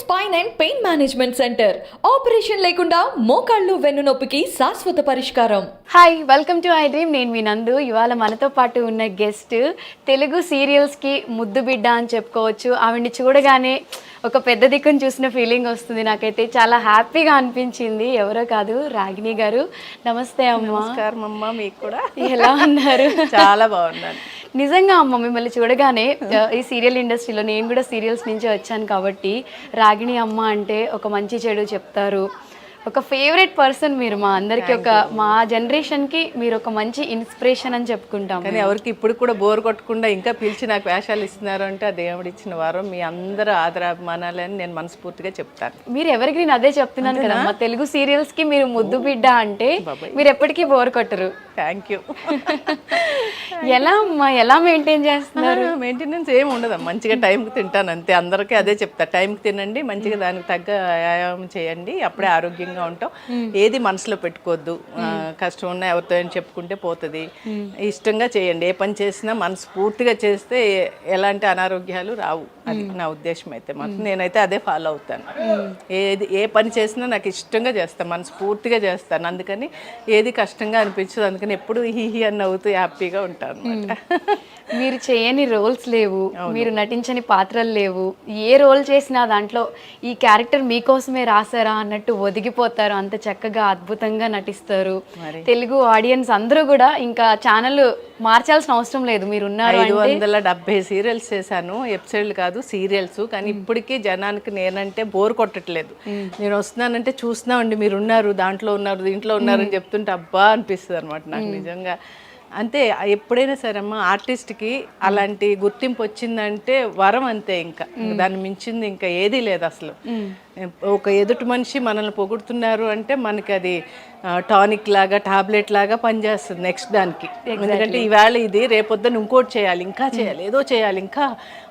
Spine and pain management centre. Operation లేకుండా మోకాళ్ళు వెన్నునొప్పికి శాశ్వత పరిష్కారం. Hi, welcome to I dream. నేను మీ నందు. ఇవాళ మనతో పాటు ఉన్న గెస్ట్ తెలుగు సీరియల్స్కి ముద్దు బిడ్డ అని చెప్పుకోవచ్చు. ఆవిడ్ని చూడగానే ఒక పెద్ద దిక్కును చూసిన ఫీలింగ్ వస్తుంది. నాకైతే చాలా హ్యాపీగా అనిపించింది. ఎవరో కాదు, రాగిణి గారు. నమస్తే అమ్మ. నమస్కారం అమ్మ. మీకు కూడా ఎలా ఉన్నారు? చాలా బాగున్నాను. నిజంగా అమ్మ, మిమ్మల్ని చూడగానే ఈ సీరియల్ ఇండస్ట్రీలో నేను కూడా సీరియల్స్ నుంచి వచ్చాను కాబట్టి రాగిణి అమ్మ అంటే ఒక మంచి చెడు చెప్తారు. ఒక ఫేవరెట్ పర్సన్ మీరు మా అందరికి, మా జనరేషన్కి మీరు ఒక మంచి ఇన్స్పిరేషన్ అని చెప్పుకుంటాం. కానీ ఎవరికి ఇప్పుడు కూడా బోర్ కొట్టకుండా ఇంకా పిలిచి నాకు వేషాలు ఇస్తున్నారు అంటే ఆ దేవుడు ఇచ్చిన వారం. మీ అందరూ ఆదరాభిమానాలని నేను మనస్ఫూర్తిగా చెప్తాను. మీరు ఎవరికి నేను అదే చెప్తున్నాను కదా, మా తెలుగు సీరియల్స్కి మీరు ముద్దు బిడ్డ అంటే మీరు ఎప్పటికీ బోర్ కొట్టరు. Thank you. ఎలా అమ్మా, ఎలా మెయింటైన్ చేస్తున్నారు? మెయింటెనెన్స్ ఏమి ఉండదు. మంచిగా టైంకి తింటాను అంతే. అందరికీ అదే చెప్తా, టైంకి తినండి, మంచిగా దానికి తగ్గ వ్యాయామం చేయండి, అప్పుడే ఆరోగ్యంగా ఉంటాం. ఏది మనసులో పెట్టుకోవద్దు. కష్టం ఉన్నా ఎవరితో చెప్పుకుంటే పోతుంది. ఇష్టంగా చేయండి. ఏ పని చేసినా మనస్ఫూర్తిగా చేస్తే ఎలాంటి అనారోగ్యాలు రావు. అది నా ఉద్దేశం. అయితే మాత్రం నేనైతే అదే ఫాలో అవుతాను. ఏ పని చేసినా నాకు ఇష్టంగా చేస్తాను, మనస్ఫూర్తిగా చేస్తాను. అందుకని ఏది కష్టంగా అనిపించదు. అందుకని ఎప్పుడు హీ అని నవ్వుతూ హ్యాపీగా ఉంటాను అన్నమాట. మీరు చేయని రోల్స్ లేవు, మీరు నటించని పాత్రలు లేవు. ఏ రోల్ చేసినా దాంట్లో ఈ క్యారెక్టర్ మీకోసమే రాసారా అన్నట్టు ఒదిగిపోతారు. అంత చక్కగా అద్భుతంగా నటిస్తారు. తెలుగు ఆడియన్స్ అందరూ కూడా ఇంకా ఛానల్ మార్చాల్సిన అవసరం లేదు. మీరు ఉన్నారు. 570 సీరియల్స్ చేశాను. ఎపిసోడ్లు కాదు, సీరియల్స్. కానీ ఇప్పటికీ జనానికి నేనంటే బోర్ కొట్టట్లేదు. నేను వస్తున్నానంటే చూస్తున్నా ఉండి మీరు ఉన్నారు, దాంట్లో ఉన్నారు, దీంట్లో ఉన్నారు అని చెప్తుంటే అబ్బా అనిపిస్తుంది అనమాట నాకు నిజంగా. అంతే. ఎప్పుడైనా సరే అమ్మ, ఆర్టిస్ట్కి అలాంటి గుర్తింపు వచ్చిందంటే వరం అంతే. ఇంకా దాన్ని మించింది ఇంకా ఏదీ లేదు అసలు. ఒక ఎదుటి మనిషి మనల్ని పొగుడుతున్నారు అంటే మనకి అది టానిక్ లాగా, టాబ్లెట్ లాగా పనిచేస్తుంది నెక్స్ట్ దానికి. ఎందుకంటే ఈవేళ ఇది, రేపొద్దున ఇంకోటి చేయాలి, ఇంకా చేయాలి, ఏదో చేయాలి, ఇంకా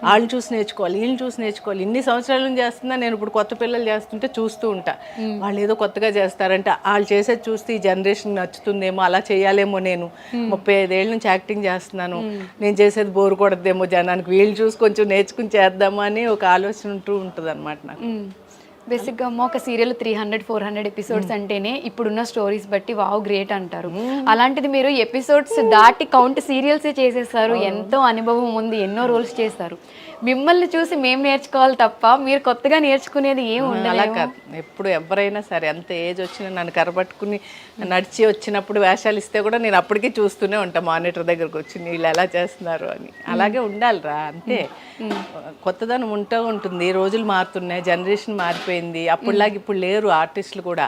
వాళ్ళని చూసి నేర్చుకోవాలి, వీళ్ళని చూసి నేర్చుకోవాలి. ఇన్ని సంవత్సరాల నుంచి చేస్తున్నా నేను. ఇప్పుడు కొత్త పిల్లలు చేస్తుంటే చూస్తూ ఉంటా, వాళ్ళు ఏదో కొత్తగా చేస్తారంటే వాళ్ళు చేసేది చూస్తే ఈ జనరేషన్ నచ్చుతుందేమో, అలా చేయాలేమో. నేను 35 ఏళ్ళ నుంచి యాక్టింగ్ చేస్తున్నాను, నేను చేసేది బోరు కొడద్దేమో జనానికి, వీళ్ళు చూసి కొంచెం నేర్చుకుని చేద్దామా అని ఒక ఆలోచన ఉంటూ ఉంటుంది అనమాట నాకు. బేసిక్గా అమ్మ, ఒక సీరియల్ 300-400 ఎపిసోడ్స్ అంటేనే ఇప్పుడున్న స్టోరీస్ బట్టి వావ్ గ్రేట్ అంటారు. అలాంటిది మీరు ఎపిసోడ్స్ దాటి కౌంట్ సీరియల్సే చేసేస్తారు. ఎంతో అనుభవం ఉంది, ఎన్నో రోల్స్ చేస్తారు. మిమ్మల్ని చూసి మేము నేర్చుకోవాలి తప్ప మీరు కొత్తగా నేర్చుకునేది ఏం ఉండాలి. ఎప్పుడు ఎవరైనా సరే అంత ఏజ్ వచ్చినా నన్ను కరబట్టుకుని నడిచి వచ్చినప్పుడు వేషాలు ఇస్తే కూడా నేను అప్పటికీ చూస్తూనే ఉంటాను మానిటర్ దగ్గరకు వచ్చి, వీళ్ళు ఎలా చేస్తున్నారు అని. అలాగే ఉండాలిరా అంతే. కొత్తదనం ఉంటూ ఉంటుంది. రోజులు మారుతున్నాయి, జనరేషన్ మారిపోయింది. అప్పుడులాగా ఇప్పుడు లేరు ఆర్టిస్టులు కూడా.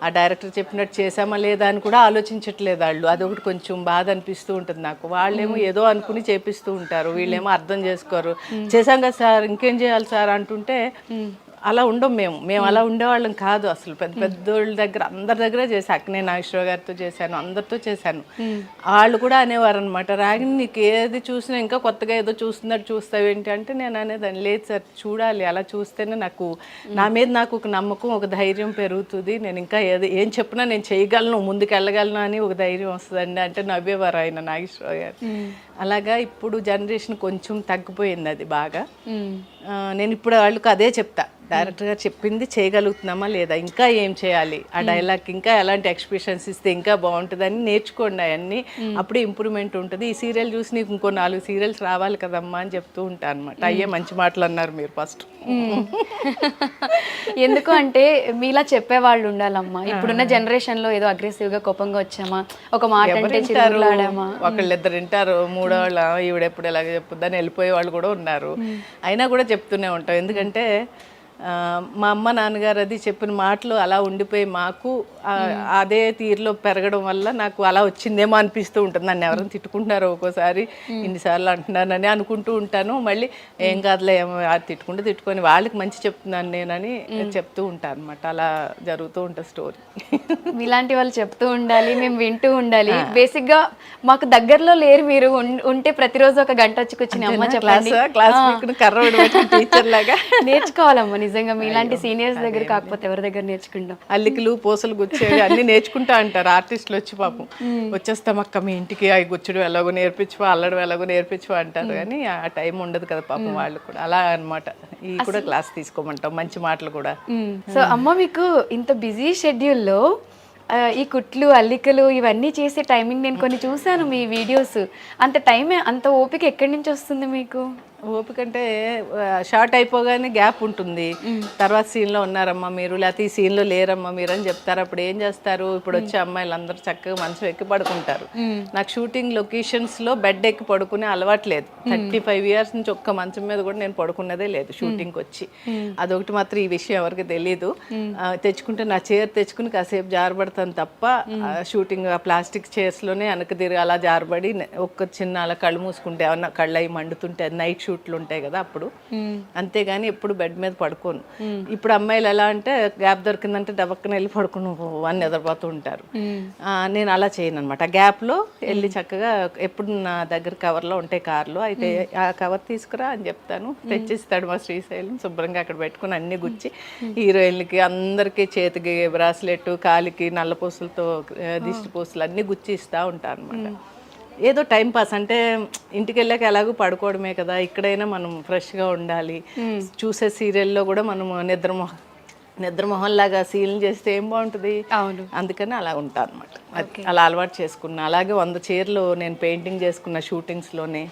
ఆ డైరెక్టర్ చెప్పినట్టు చేసామా లేదా అని కూడా ఆలోచించట్లేదు వాళ్ళు. అదొకటి కొంచెం బాధ అనిపిస్తూ ఉంటుంది నాకు. వాళ్ళేమో ఏదో అనుకుని చేపిస్తూ ఉంటారు, వీళ్ళేమో అర్థం చేసుకోరు. చేసాం కదా సార్, ఇంకేం చేయాలి సార్ అంటుంటే అలా ఉండం. మేము అలా ఉండేవాళ్ళం కాదు అసలు. పెద్ద పెద్దోళ్ళ దగ్గర, అందరి దగ్గర చేశాను. అక్కినే నాగేశ్వర గారితో చేశాను, అందరితో చేశాను. వాళ్ళు కూడా అనేవారు అనమాట, రాగిణి నీకు ఏది చూసినా ఇంకా కొత్తగా ఏదో చూస్తున్నట్టు చూస్తావేంటి అంటే నేను అనేదాన్ని, లేదు సార్ చూడాలి, అలా చూస్తేనే నాకు నా మీద నాకు ఒక నమ్మకం, ఒక ధైర్యం పెరుగుతుంది. నేను ఇంకా ఏం చెప్పినా నేను చేయగలను, ముందుకు వెళ్ళగలను అని ఒక ధైర్యం వస్తుందండి అంటే నవ్వేవారు ఆయన నాగేశ్వర గారు. అలాగా ఇప్పుడు జనరేషన్ కొంచెం తగ్గిపోయింది అది బాగా. నేను ఇప్పుడు వాళ్ళకి అదే చెప్తా, డైరెక్టర్ గారు చెప్పింది చేయగలుగుతున్నామా లేదా, ఇంకా ఏం చేయాలి, ఆ డైలాగ్ ఇంకా ఎలాంటి ఎక్స్ప్రెషన్స్ ఇస్తే ఇంకా బాగుంటుందని నేర్చుకోండి అవన్నీ. అప్పుడే ఇంప్రూవ్మెంట్ ఉంటుంది. ఈ సీరియల్ చూసి నీకు ఇంకో 4 సీరియల్స్ రావాలి కదమ్మా అని చెప్తూ ఉంటాను అనమాట. అయ్యే మంచి మాటలు అన్నారు మీరు ఫస్ట్. ఎందుకు అంటే మీలా చెప్పేవాళ్ళు ఉండాలమ్మా. ఇప్పుడున్న జనరేషన్లో ఏదో అగ్రెసివ్గా కోపంగా వచ్చామా, ఒక మాట అంటే చిరులాడామా, ఒకళ్ళిద్దరు వింటారు, మూడోళ్ళ ఈవిడెప్పుడు ఎలాగ చెప్పుద్దని వెళ్ళిపోయే వాళ్ళు కూడా ఉన్నారు. అయినా కూడా చెప్తూనే ఉంటాం. ఎందుకంటే మా అమ్మ నాన్నగారు అది చెప్పిన మాటలు అలా ఉండిపోయి మాకు అదే తీరులో పెరగడం వల్ల నాకు అలా వచ్చిందేమో అనిపిస్తూ ఉంటుంది. నన్ను ఎవరైనా తిట్టుకుంటున్నారో ఒక్కోసారి, ఇన్నిసార్లు అంటున్నానని అనుకుంటూ ఉంటాను. మళ్ళీ ఏం కాదులే, తిట్టుకుంటే తిట్టుకొని వాళ్ళకి మంచి చెప్తున్నాను నేనని చెప్తూ ఉంటాను అనమాట. అలా జరుగుతూ ఉంటుంది స్టోరీ. ఇలాంటి వాళ్ళు చెప్తూ ఉండాలి, మేము వింటూ ఉండాలి. బేసిక్గా మాకు దగ్గరలో లేరు, మీరు ఉంటే ప్రతిరోజు ఒక గంట వచ్చి కూర్చుని అమ్మ చెప్పండి, క్లాస్ కర్ర టీచర్ లాగా నేర్చుకోవాలమ్మా. నిజంగా మీలాంటి సీనియర్స్ దగ్గర కాకపోతే ఎవరి దగ్గర నేర్చుకుంటాం. అల్లికలు పూసలు గుచ్చేవి అన్ని నేర్చుకుంటా అంటారు ఆర్టిస్టులు వచ్చి పాపం. వచ్చేస్తాం అక్క మీ ఇంటికి అవి గుచ్చడం ఎలాగో నేర్పించు, అల్లడం ఎలాగో నేర్పించు అంటారు, కానీ ఆ టైం ఉండదు కదా పాపం వాళ్ళు కూడా. అలా అన్నమాట. ఈ కూడా క్లాస్ తీసుకోమంటాం, మంచి మాటలు కూడా. సో అమ్మ, మీకు ఇంత బిజీ షెడ్యూల్లో ఈ కుట్లు అల్లికలు ఇవన్నీ చేసే టైమింగ్ నేను కొన్ని చూసాను మీ వీడియోస్. అంత టైం, అంత ఓపిక ఎక్కడి నుంచి వస్తుంది మీకు? ఓపిక అంటే షార్ట్ అయిపోగానే గ్యాప్ ఉంటుంది. తర్వాత సీన్లో ఉన్నారమ్మా మీరు, లేకపోతే ఈ సీన్లో లేరమ్మా మీరు అని చెప్తారు. అప్పుడు ఏం చేస్తారు, ఇప్పుడు వచ్చే అమ్మాయిలు అందరూ చక్కగా మంచం ఎక్కి పడుకుంటారు. నాకు షూటింగ్ లొకేషన్స్లో బెడ్ ఎక్కి పడుకునే అలవాటు లేదు. 35 years నుంచి ఒక్క మంచం మీద కూడా నేను పడుకున్నదే లేదు షూటింగ్కి వచ్చి. అదొకటి మాత్రం ఈ విషయం ఎవరికి తెలీదు. తెచ్చుకుంటే నా చైర్ తెచ్చుకుని కాసేపు జారబడతాను తప్ప షూటింగ్ ప్లాస్టిక్ చైర్స్లోనే వెనకదిరిగి అలా జారబడి ఒక్క చిన్న అలా కళ్ళు మూసుకుంటే ఏమన్నా కళ్ళు అవి మండుతుంటే నైట్ షూట్లు ఉంటాయి కదా అప్పుడు, అంతేగాని ఎప్పుడు బెడ్ మీద పడుకోను. ఇప్పుడు అమ్మాయిలు ఎలా అంటే గ్యాప్ దొరికిందంటే డబక్కన వెళ్ళి పడుకుని అని నిద్రపోతూ ఉంటారు. నేను అలా చేయను అనమాట. ఆ గ్యాప్లో వెళ్ళి చక్కగా ఎప్పుడు నా దగ్గర కవర్లో ఉంటాయి కార్లో, అయితే ఆ కవర్ తీసుకురా అని చెప్తాను, తెచ్చిస్తాడు మా శ్రీశైలం. శుభ్రంగా అక్కడ పెట్టుకుని అన్ని గుచ్చి హీరోయిన్లకి అందరికీ చేతికి బ్రాస్లెట్, కాలికి నల్ల పూసలతో దిష్టి పూసలు అన్నీ గుచ్చి ఇస్తూ ఉంటాను అనమాట. ఏదో టైం పాస్ అంటే ఇంటికి వెళ్ళాక ఎలాగో పడుకోవడమే కదా, ఇక్కడైనా మనం ఫ్రెష్గా ఉండాలి. చూసే సీరియల్లో కూడా మనము నిద్రమొహంలాగా సీన్లు చేస్తే ఏం బాగుంటుంది. అవును, అందుకని అలా ఉంటాను అనమాట. అలా అలవాటు చేసుకున్నా. అలాగే 100 చీరలు నేను పెయింటింగ్ చేసుకున్న షూటింగ్స్లోనే.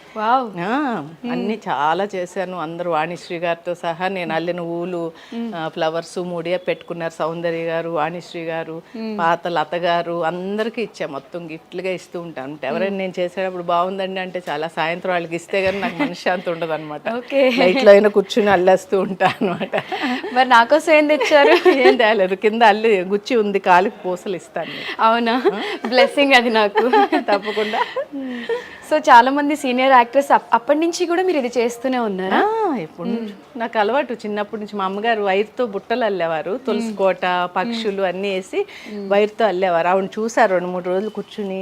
అన్నీ చాలా చేశాను. అందరూ వాణిశ్రీ గారితో సహా నేను అల్లిన ఊలు, ఫ్లవర్స్ మూడియా పెట్టుకున్నారు. సౌందర్య గారు, వాణిశ్రీ గారు, పాత లత గారు అందరికీ ఇచ్చా. మొత్తం గిఫ్ట్లుగా ఇస్తూ ఉంటాను. ఎవరైనా నేను చేసేటప్పుడు బాగుందండి అంటే చాలా సాయంత్రం వాళ్ళకి ఇస్తే కానీ నాకు మనశ్శాంతి ఉండదు అనమాట. లైట్లో అయినా కూర్చుని అల్లేస్తూ ఉంటాను అనమాట. మరి నాకోసం ఏం తెచ్చారు? ఏం తేలేదు, కింద అల్లి గుచ్చి ఉంది, కాలికి పూసలు ఇస్తాను. అవునా, బ్లెస్సింగ్ అది నాకు. తప్పకుండా. సో చాలా మంది సీనియర్ యాక్టర్స్ అప్పటి నుంచి కూడా మీరు ఇది చేస్తూనే ఉన్నారా? ఎప్పుడు నాకు అలవాటు చిన్నప్పటి నుంచి. మా అమ్మగారు వైర్తో బుట్టలు అల్లేవారు, తులసి కోట, పక్షులు అన్నీ వేసి వైర్తో అల్లేవారు. ఆవిడ చూసారు 2-3 రోజులు కూర్చుని,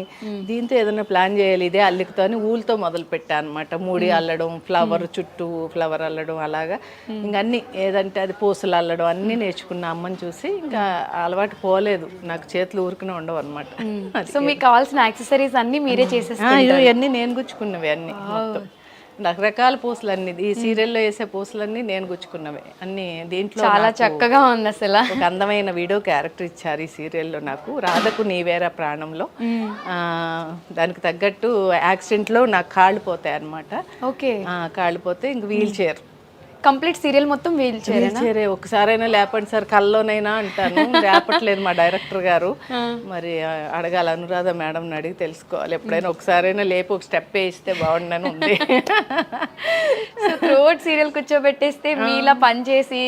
దీంతో ఏదైనా ప్లాన్ చేయాలి ఇదే అల్లికతో అని ఊళ్ళతో మొదలు పెట్టా అనమాట. మూడి అల్లడం, ఫ్లవర్ చుట్టూ ఫ్లవర్ అల్లడం, అలాగా ఇంకా అన్ని ఏదంటే అది పూసలు అల్లడం అన్నీ నేర్చుకున్న అమ్మని చూసి ఇంకా అలవాటు పోలేదు. నాకు చేతులు ఊరుకునే ఉండవు అనమాట. సో మీకు కావాల్సిన యాక్సెసరీస్ అన్ని మీరే చేసేస్తారు? ఇవన్నీ నేను గుచ్చుకున్నవి అన్ని, మొత్తం రకరకాల పూసలు అన్ని. ఈ సీరియల్లో వేసే పూసలన్నీ నేను గుచ్చుకున్నవే అన్ని. దీంట్లో చాలా చక్కగా ఉంది. అసలు ఒక అందమైన వీడియో క్యారెక్టర్ ఇచ్చారు ఈ సీరియల్లో నాకు, రాధకు నీవేరా ప్రాణంలో. దానికి తగ్గట్టు యాక్సిడెంట్లో నాకు కాళ్ళు పోతాయి అనమాట. ఓకే, కాళ్ళు పోతే ఇంక వీల్ చైర్, కంప్లీట్ సీరియల్ మొత్తం వీల్ చైరే. ఒకసారైనా లేపండి సార్ కల్లోనైనా అంటాను, లేపట్లేదు మా డైరెక్టర్ గారు. మరి అడగాలి అనురాధ మేడంని అడిగి తెలుసుకోవాలి. ఎప్పుడైనా ఒకసారైనా లేపి ఒక స్టెప్ వేస్తే బాగుండని ఉంది. సో త్రూఅవుట్ సీరియల్ కూర్చోబెట్టేస్తే మీలా పనిచేసి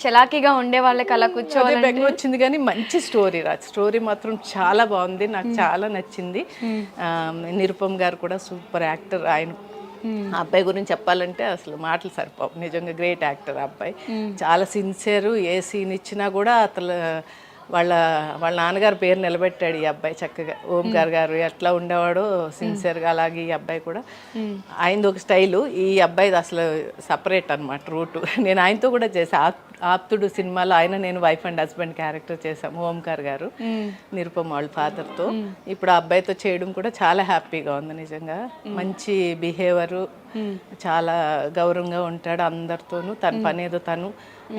చలాకీగా ఉండే వాళ్ళకి అలా కూర్చోవాలి బెంగ వచ్చింది. కానీ మంచి స్టోరీ స్టోరీ మాత్రం చాలా బాగుంది, నాకు చాలా నచ్చింది. నిరుపమ్ గారు కూడా సూపర్ యాక్టర్. ఆయన ఆ అబ్బాయి గురించి చెప్పాలంటే అసలు మాటలు సరిపోవు. నిజంగా గ్రేట్ యాక్టర్ ఆ అబ్బాయి. చాలా సిన్సియర్. ఏ సీన్ ఇచ్చినా కూడా అసలు వాళ్ళ నాన్నగారి పేరు నిలబెట్టాడు ఈ అబ్బాయి చక్కగా. ఓంకార్ గారు ఎట్లా ఉండేవాడో సిన్సియర్గా, అలాగే ఈ అబ్బాయి కూడా. ఆయనది ఒక స్టైలు, ఈ అబ్బాయిది అసలు సపరేట్ అనమాట రూటు. నేను ఆయనతో కూడా చేశాను. ఆప్తుడు సినిమాలో ఆయన నేను వైఫ్ అండ్ హస్బెండ్ క్యారెక్టర్ చేశాము, ఓంకార్ గారు, నిరుపమ్ వాళ్ళ ఫాదర్తో. ఇప్పుడు ఆ అబ్బాయితో చేయడం కూడా చాలా హ్యాపీగా ఉంది నిజంగా. మంచి బిహేవియరు, చాలా గౌరవంగా ఉంటాడు అందరితోనూ. తన పనేదో తను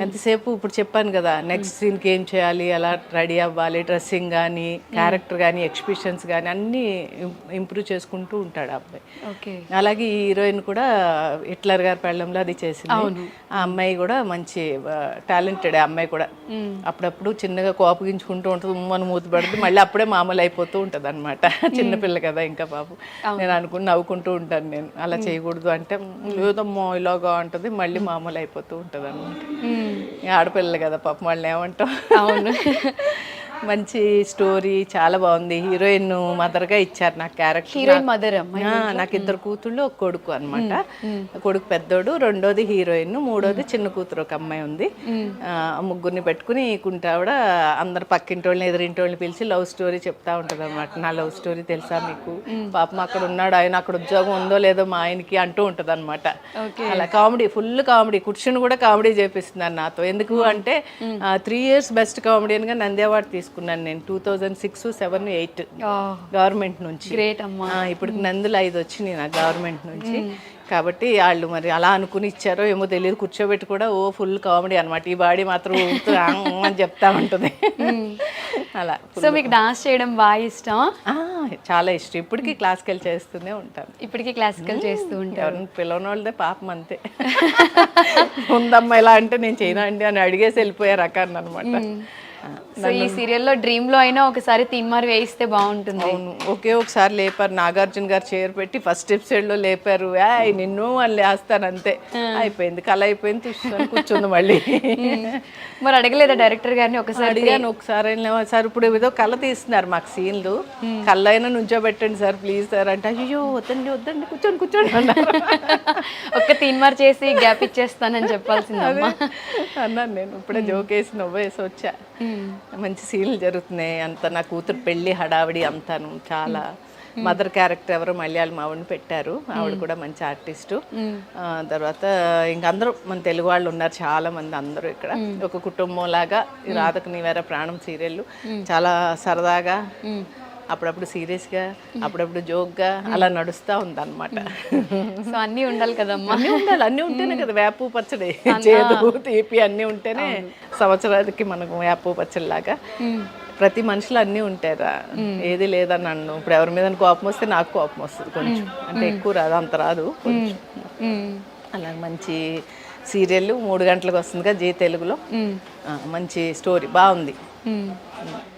ఎంతసేపు ఇప్పుడు చెప్పాను కదా, నెక్స్ట్ సీన్కి ఏం చేయాలి, ఎలా రెడీ అవ్వాలి, డ్రెస్సింగ్ కానీ, క్యారెక్టర్ కానీ, ఎక్స్ప్రెషన్స్ కానీ అన్నీ ఇంప్రూవ్ చేసుకుంటూ ఉంటాడు ఆ అబ్బాయి. అలాగే ఈ హీరోయిన్ కూడా హిట్లర్ గారి పెళ్ళంలో అది చేసింది. ఆ అమ్మాయి కూడా మంచి టాలెంటెడ్. ఆ అమ్మాయి కూడా అప్పుడప్పుడు చిన్నగా కోపగించుకుంటూ ఉంటుంది, ఉమ్మని మూతి పడుతుంది, మళ్ళీ అప్పుడే మామూలు అయిపోతూ ఉంటుంది అనమాట. చిన్నపిల్ల కదా ఇంకా బాబు. నేను అనుకుని నవ్వుకుంటూ ఉంటాను, నేను అలా చేయకూడదు అంటే లేదమ్మో ఇలాగా ఉంటుంది, మళ్ళీ మామూలు అయిపోతూ ఉంటుంది అనమాట. ఆడపిల్లలు కదా పాపం, వాళ్ళని ఏమంటాం. అవును. మంచి స్టోరీ, చాలా బాగుంది. హీరోయిన్ మదర్గా ఇచ్చారు నాకు క్యారెక్టర్. హీరోయిన్ మదర్ నాకు ఇద్దరు కూతుళ్ళు, ఒక కొడుకు అనమాట. కొడుకు పెద్దోడు, రెండోది హీరోయిన్, మూడోది చిన్న కూతురు ఒక అమ్మాయి ఉంది. ముగ్గురిని పెట్టుకుని కుంటావిడ అందరు పక్కింటోళ్ళని ఎదురింటోళ్ళని పిలిచి లవ్ స్టోరీ చెప్తా ఉంటుంది అనమాట. నా లవ్ స్టోరీ తెలుసా మీకు, పాపం అక్కడ ఉన్నాడు ఆయన, అక్కడ ఉద్యోగం ఉందో లేదో మా ఆయనకి అంటూ ఉంటుంది అనమాట. అలా కామెడీ, ఫుల్ కామెడీ. కూర్చుని కూడా కామెడీ చేపిస్తున్నారు నాతో. ఎందుకు అంటే 3 years బెస్ట్ కామెడియన్గా నంది అవార్డు తీసుకున్నాను నేను 2006, 2007, 2008 గవర్నమెంట్ నుంచి. గ్రేట్ అమ్మా. ఇప్పుడు నందులు 5 వచ్చినాయి నాకు గవర్నమెంట్ నుంచి. కాబట్టి వాళ్ళు మరి అలా అనుకుని ఇచ్చారో ఏమో తెలియదు, కూర్చోబెట్టి కూడా ఫుల్ కామెడీ అనమాట. ఈ బాడీ మాత్రం అని చెప్తా ఉంటుంది అలా. సో మీకు డాన్స్ చేయడం బాగా ఇష్టం? చాలా ఇష్టం. ఇప్పటికీ క్లాసికల్ చేస్తూనే ఉంటాను. ఇప్పటికీ క్లాసికల్ చేస్తూ ఉంటాను. ఎవరిని పిలవని వాళ్ళదే పాపం అంతే. ముందమ్మ ఇలా అంటే నేను చేయనా అండి అని అడిగేసి వెళ్ళిపోయే రకాన్ని అనమాట. సో ఈ సీరియల్లో డ్రీమ్ లో అయినా ఒకసారి తీన్మార్ వేయిస్తే బాగుంటుంది. అవును, ఒకసారి లేపారు నాగార్జున గారు చైర్ పెట్టి, ఫస్ట్ ఎపిసోడ్ లో లేపారు. నిన్ను అని లేస్తాను అంతే, అయిపోయింది, కళ అయిపోయింది, తీసుకొని కూర్చుంది మళ్ళీ. మరి అడగలేదా డైరెక్టర్ గారిని? ఒకసారి అడిగాను. ఒకసారి సార్ ఇప్పుడు ఏదో కళ తీస్తున్నారు మాకు సీన్లు, కళ్ళ అయినా నుంచోబెట్టండి సార్ ప్లీజ్ సార్ అంటే, అయ్యో వద్దండి వద్దండి కూర్చోండి అన్నారు. ఒక్క తీన్మార్ చేసి గ్యాప్ ఇచ్చేస్తానని చెప్పాల్సిందమ్మా అన్నాను నేను. ఇప్పుడే జోకేసి నవ్వేసి వచ్చా. మంచి సీన్లు జరుగుతున్నాయి అంత. నా కూతురు పెళ్ళి హడావిడి అంతాను చాలా. మదర్ క్యారెక్టర్ ఎవరో మలయాళం ఆవిడని పెట్టారు, ఆవిడ కూడా మంచి ఆర్టిస్టు. తర్వాత ఇంక అందరూ మన తెలుగు వాళ్ళు ఉన్నారు చాలా మంది, అందరూ ఇక్కడ ఒక కుటుంబం లాగా. ఈ రాధకు నీవేరా ప్రాణం సీరియల్ చాలా సరదాగా, అప్పుడప్పుడు సీరియస్గా, అప్పుడప్పుడు జోక్గా అలా నడుస్తూ ఉందన్నమాట. సో అన్నీ ఉండాలి కదమ్మా. అన్నీ ఉండాలి, అన్నీ ఉంటేనే కదా వేపు పచ్చడి, చేదు తీపి అన్నీ ఉంటేనే సంవత్సరానికి మనకు వేపు పచ్చడి లాగా. ప్రతి మనిషిలో అన్నీ ఉంటాయిరా, ఏది లేదని నన్ను. ఇప్పుడు ఎవరి మీద కోపం వస్తే నాకు కోపం వస్తుంది కొంచెం, అంటే ఎక్కువ రాదు, అంత రాదు కొంచెం. అలా మంచి సీరియల్ 3 గంటలకు వస్తుంది కదా జీ తెలుగులో. మంచి స్టోరీ బాగుంది.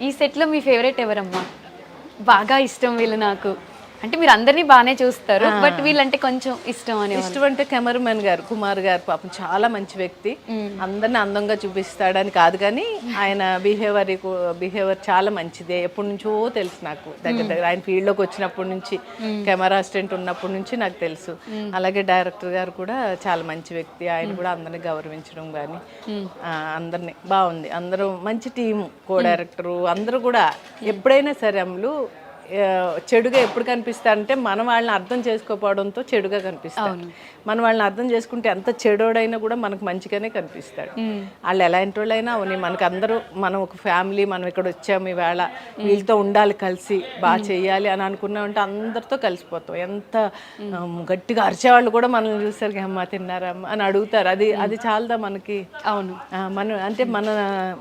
ఈ సెట్లో మీ ఫేవరెట్ ఎవరమ్మా? బాగా ఇష్టం వీళ్ళు నాకు అంటే, మీరు అందరినీ బాగానే చూస్తారు, బట్ వీళ్ళంటే కొంచెం ఇష్టం అని. ఇష్టం అంటే కెమెరామెన్ గారు, కుమార్ గారు, పాపం చాలా మంచి వ్యక్తి. అందరిని అందంగా చూపిస్తాడని కాదు కానీ ఆయన బిహేవియర్ చాలా మంచిదే. ఎప్పటి నుంచో తెలుసు నాకు, దగ్గర ఆయన ఫీల్డ్లోకి వచ్చినప్పటి నుంచి, కెమెరా అసిస్టెంట్ ఉన్నప్పటి నుంచి నాకు తెలుసు. అలాగే డైరెక్టర్ గారు కూడా చాలా మంచి వ్యక్తి. ఆయన కూడా అందరినీ గౌరవించడం కానీ అందరినీ బాగుంది. అందరూ మంచి టీము, కో డైరెక్టరు అందరూ కూడా. ఎప్పుడైనా సరే అమ్ములు చెడుగా ఎప్పుడు కనిపిస్తారంటే మన వాళ్ళని అర్థం చేసుకోకపోవడంతో చెడుగా కనిపిస్తాడు. మన వాళ్ళని అర్థం చేసుకుంటే ఎంత చెడోడైనా కూడా మనకు మంచిగానే కనిపిస్తాడు. వాళ్ళు ఎలాంటి వాళ్ళైనా అవుని, మనకు అందరూ మనం ఒక ఫ్యామిలీ, మనం ఇక్కడ వచ్చాము ఈవేళ వీళ్ళతో ఉండాలి, కలిసి బాగా చెయ్యాలి అని అనుకున్నామంటే అందరితో కలిసిపోతాం. ఎంత గట్టిగా అరిచేవాళ్ళు కూడా మనల్ని చూస్తారు, అమ్మ తిన్నారమ్మ అని అడుగుతారు. అది చాలదా మనకి? అవును, మనం అంటే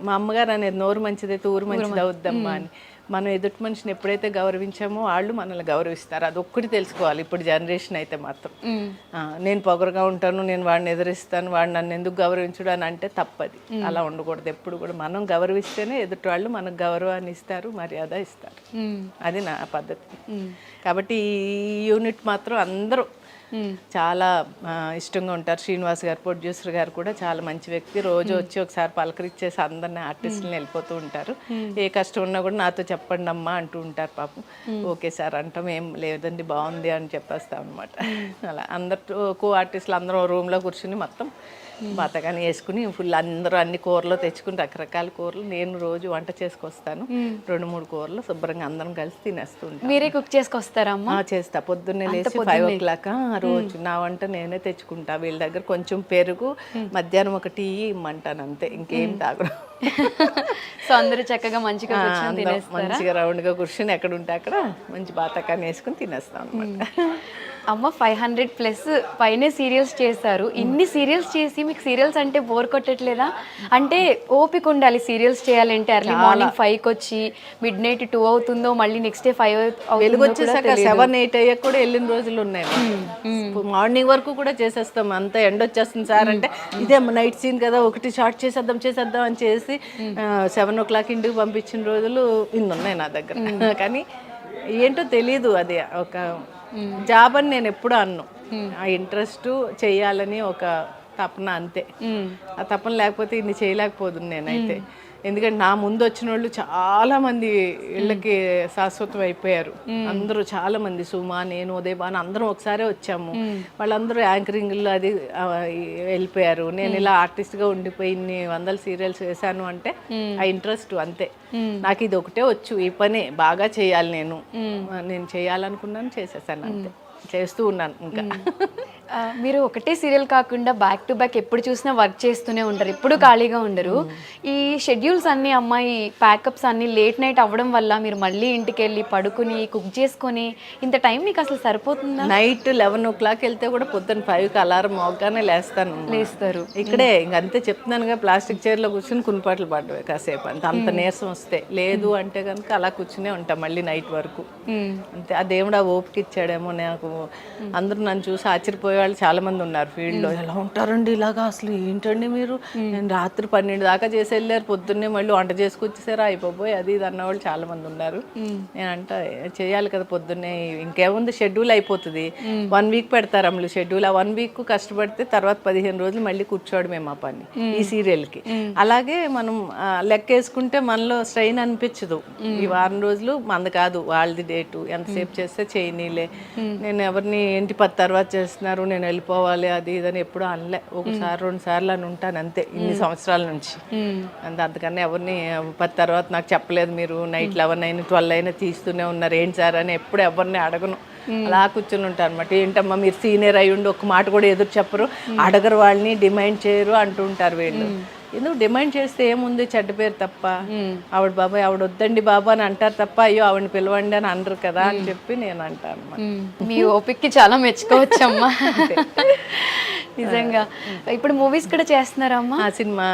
మా అమ్మగారు అనేది నోరు మంచిదైతే ఊరు మంచిది అవుద్దమ్మా అని. మనం ఎదుటి మనిషిని ఎప్పుడైతే గౌరవించామో వాళ్ళు మనల్ని గౌరవిస్తారు. అది ఒక్కటి తెలుసుకోవాలి ఇప్పుడు జనరేషన్ అయితే మాత్రం. నేను పొగరుగా ఉంటాను, నేను వాడిని ఎదిరిస్తాను, వాడు నన్ను ఎందుకు గౌరవించడు అని అంటే తప్పది. అలా ఉండకూడదు. ఎప్పుడు కూడా మనం గౌరవిస్తేనే ఎదుటి వాళ్ళు మనకు గౌరవాన్ని ఇస్తారు, మర్యాద ఇస్తారు. అది నా పద్ధతి. కాబట్టి ఈ యూనిట్ మాత్రం అందరూ చాలా ఇష్టంగా ఉంటారు. శ్రీనివాస్ గారు, ప్రొడ్యూసర్ గారు కూడా చాలా మంచి వ్యక్తి. రోజు వచ్చి ఒకసారి పలకరించేసి అందరిని ఆర్టిస్టులను వెళ్ళిపోతూ ఉంటారు. ఏ కష్టం ఉన్నా కూడా నాతో చెప్పండి అమ్మా అంటూ ఉంటారు పాపం. ఓకే సార్ అంటాం, ఏం లేదండి బాగుంది అని చెప్పేస్తాం అనమాట. అలా అందరు కో ఆర్టిస్టులు అందరూ రూమ్లో కూర్చుని మొత్తం బతకాని వేసుకుని ఫుల్ అందరూ అన్ని కూరలు తెచ్చుకుని, రకరకాల కూరలు నేను రోజు వంట చేసుకొస్తాను. 2-3 కూరలు శుభ్రంగా అందరం కలిసి తినేస్తూ ఉంటాం. మీరే కుక్ చేసుకొస్తారమ్మా? చేస్తా. పొద్దున్నే లేచి 5 o'clock రోజు నా వంట నేనే తెచ్చుకుంటా. వీళ్ళ దగ్గర కొంచెం పెరుగు, మధ్యాహ్నం ఒక టీ ఇమ్మంటాను అంతే, ఇంకేం తాగడం. సో అందరూ చక్కగా మంచిగా మంచిగా రౌండ్గా కూర్చొని ఎక్కడ ఉంటే అక్కడ మంచి బాతకాన్ని వేసుకుని తినేస్తాం అనమాట. అమ్మ 500+ పైనే సీరియల్స్ చేశారు. ఇన్ని సీరియల్స్ చేసి మీకు సీరియల్స్ అంటే బోర్ కొట్టట్లేదా? అంటే ఓపిక ఉండాలి సీరియల్స్ చేయాలంటే. ఎర్లీ మార్నింగ్ 5కి వచ్చి midnight 2 అవుతుందో, మళ్ళీ నెక్స్ట్ డే 5 వెలుగు వచ్చేసాక 7-8 అయ్యాక కూడా వెళ్ళిన రోజులు ఉన్నాయి. మార్నింగ్ వరకు కూడా చేసేస్తాం. అంత ఎండ వచ్చేస్తుంది సార్ అంటే, ఇదే నైట్ సీన్ కదా, ఒకటి షార్ట్ చేసేద్దాం అని చేసి 7 o'clock ఇంటికి పంపించిన రోజులు ఇన్ని ఉన్నాయి నా దగ్గర. కానీ ఏంటో తెలీదు, అది ఒక జాబ్ అని నేను ఎప్పుడు అన్ను. ఆ ఇంట్రెస్ట్ చేయాలని ఒక తపన అంతే. ఆ తపన లేకపోతే ఇన్ని చేయలేకపోదు నేనైతే. ఎందుకంటే నా ముందు వచ్చిన వాళ్ళు చాలా మంది ఇళ్ళకి శాశ్వతం అయిపోయారు. అందరూ చాలా మంది, సుమా, నేను, ఉదయభాను అందరం ఒకసారి వచ్చాము. వాళ్ళందరూ యాంకరింగ్లో అది వెళ్ళిపోయారు. నేను ఇలా ఆర్టిస్ట్గా ఉండిపోయి ఇన్ని వందల సీరియల్స్ వేశాను అంటే ఆ ఇంట్రెస్ట్ అంతే. నాకు ఇది ఒకటే వచ్చు, ఈ పనే బాగా చేయాలి, నేను చేయాలనుకున్నాను, చేసేసాను అంతే, చేస్తూ ఉన్నాను ఇంకా. మీరు ఒకటే సీరియల్ కాకుండా బ్యాక్ టు బ్యాక్ ఎప్పుడు చూసినా వర్క్ చేస్తూనే ఉంటారు, ఎప్పుడు ఖాళీగా ఉండరు. ఈ షెడ్యూల్స్ అన్నీ అమ్మాయి ప్యాకప్స్ అన్నీ లేట్ నైట్ అవ్వడం వల్ల మీరు మళ్ళీ ఇంటికి వెళ్ళి పడుకుని కుక్ చేసుకొని ఇంత టైం మీకు అసలు సరిపోతుందా? నైట్ 11 వెళ్తే కూడా పొద్దున్న 5కి అలారం మోగ్గానే లేస్తారు. ఇక్కడే ఇంకంతే చెప్తున్నానుగా, ప్లాస్టిక్ చైర్లో కూర్చొని కునిపాట్లు పడ్డవే కాసేపు, అంత నీరసం వస్తే. లేదు అంటే కనుక అలా కూర్చునే ఉంటాం మళ్ళీ నైట్ వరకు అంతే. ఆ దేవుడు ఆ ఓపిక ఇచ్చాడేమో నాకు. అందరూ నన్ను చూసి ఆశ్చర్యపోయే వాళ్ళు చాలా మంది ఉన్నారు ఫీల్డ్లో. ఎలా ఉంటారండి ఇలాగా, అసలు ఏంటండి మీరు, నేను రాత్రి 12 దాకా చేసి వెళ్ళారు, పొద్దున్నే మళ్ళీ వంట చేసుకొచ్చేసారా, అయిపోయి అది ఇది అన్నవాళ్ళు చాలా మంది ఉన్నారు. నేనంట చేయాలి కదా పొద్దున్నే, ఇంకేముంది షెడ్యూల్ అయిపోతుంది. 1 వీక్ పెడతారు అమ్మలు షెడ్యూల్. ఆ 1 వీక్ కష్టపడితే తర్వాత 15 రోజులు మళ్ళీ కూర్చోవడమే మా పని ఈ సీరియల్కి. అలాగే మనం లెక్కేసుకుంటే మనలో స్ట్రెయిన్ అనిపించదు. ఈ వారం రోజులు మంది కాదు, వాళ్ళది డేటు, ఎంతసేపు చేస్తే చేయనీలే. నేను ఎవరిని ఏంటి 10 తర్వాత చేస్తున్నారు, నేను వెళ్ళిపోవాలి అది ఇదని ఎప్పుడు అనలే. 1-2 సార్లు అని ఉంటాను అంతే ఇన్ని సంవత్సరాల నుంచి. అంతకన్నా ఎవరిని 10 తర్వాత నాకు చెప్పలేదు, మీరు నైట్ 11 అయినా 12 అయినా తీస్తూనే ఉన్నారు ఏంటి సార్ అని ఎప్పుడు ఎవరిని అడగను. అలా కూర్చొని ఉంటాను అనమాట. ఏంటమ్మా మీరు సీనియర్ అయ్యి ఉండి ఒక్క మాట కూడా ఎదురు చెప్పరు, అడగరు, వాళ్ళని డిమాండ్ చేయరు అంటుంటారు వీళ్ళు. ఎందుకు డిమాండ్ చేస్తే ఏముంది, చెడ్డ పేరు తప్ప. ఆవిడ బాబాయ్ ఆవిడ వద్దండి బాబా అని అంటారు తప్ప, అయ్యో ఆవిడని పిలవండి అని అనరు కదా అని చెప్పి నేను అంటాను. మీ ఓపిక్కి చాలా మెచ్చుకోవచ్చమ్మా. నిజంగా. ఇప్పుడు మూవీస్ కూడా చేస్తున్నారమ్మా? ఆ సినిమా